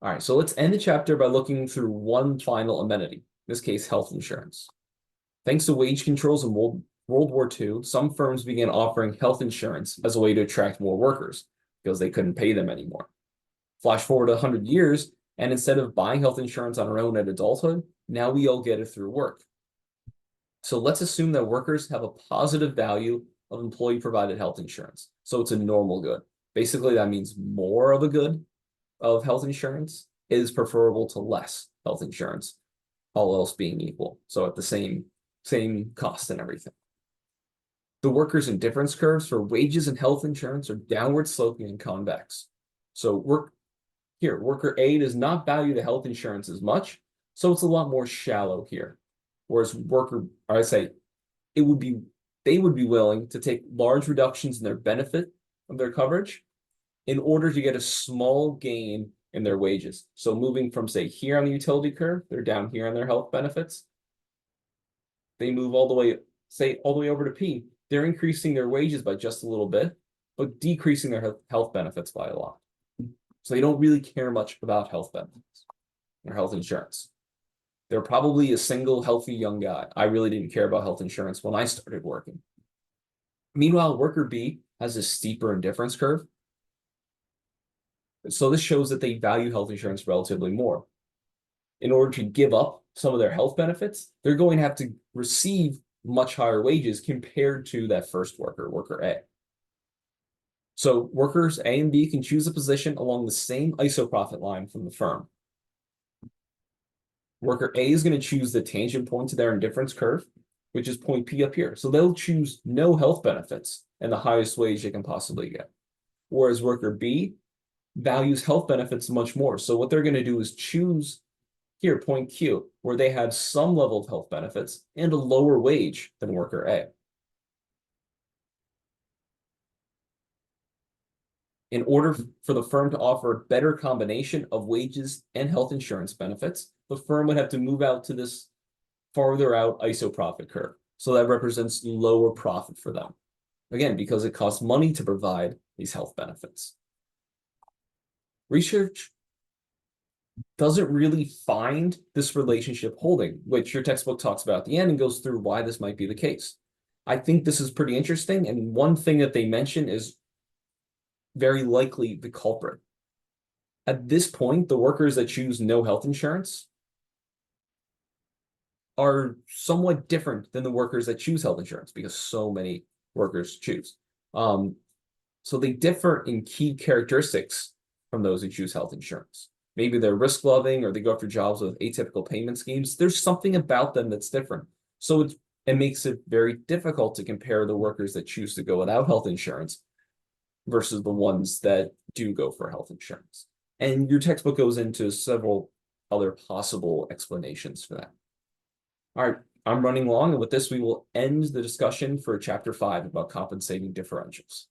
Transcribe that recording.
All right, so let's end the chapter by looking through one final amenity, in this case, health insurance. Thanks to wage controls in World War II, some firms began offering health insurance as a way to attract more workers because they couldn't pay them anymore. Flash forward 100 years, and instead of buying health insurance on our own at adulthood, now we all get it through work. So let's assume that workers have a positive value of employee-provided health insurance. So it's a normal good. Basically, that means more of a good of health insurance is preferable to less health insurance, all else being equal. So at the same cost and everything. The workers' indifference curves for wages and health insurance are downward sloping and convex. So worker A does not value the health insurance as much, so it's a lot more shallow here. Whereas they would be willing to take large reductions in their benefit of their coverage in order to get a small gain in their wages. So moving from, say, here on the utility curve, they're down here on their health benefits. They move all the way over to P. They're increasing their wages by just a little bit, but decreasing their health benefits by a lot. So they don't really care much about health benefits or health insurance. They're probably a single, healthy young guy. I really didn't care about health insurance when I started working. Meanwhile, worker B has a steeper indifference curve. So this shows that they value health insurance relatively more. In order to give up some of their health benefits, they're going to have to receive much higher wages compared to that first worker A. So workers A and B can choose a position along the same isoprofit line from the firm. Worker A is going to choose the tangent point to their indifference curve, which is point P up here. So they'll choose no health benefits and the highest wage they can possibly get. Whereas worker B values health benefits much more. So what they're going to do is choose here, point Q, where they have some level of health benefits and a lower wage than worker A. In order for the firm to offer a better combination of wages and health insurance benefits, the firm would have to move out to this farther out isoprofit curve. So that represents lower profit for them. Again, because it costs money to provide these health benefits. Research doesn't really find this relationship holding, which your textbook talks about at the end and goes through why this might be the case. I think this is pretty interesting. And one thing that they mention is very likely the culprit. At this point, the workers that choose no health insurance are somewhat different than the workers that choose health insurance because so many workers choose. So they differ in key characteristics from those who choose health insurance. Maybe they're risk loving or they go after jobs with atypical payment schemes. There's something about them that's different. So it makes it very difficult to compare the workers that choose to go without health insurance versus the ones that do go for health insurance. And your textbook goes into several other possible explanations for that. All right, I'm running long, and with this, we will end the discussion for chapter 5 about compensating differentials.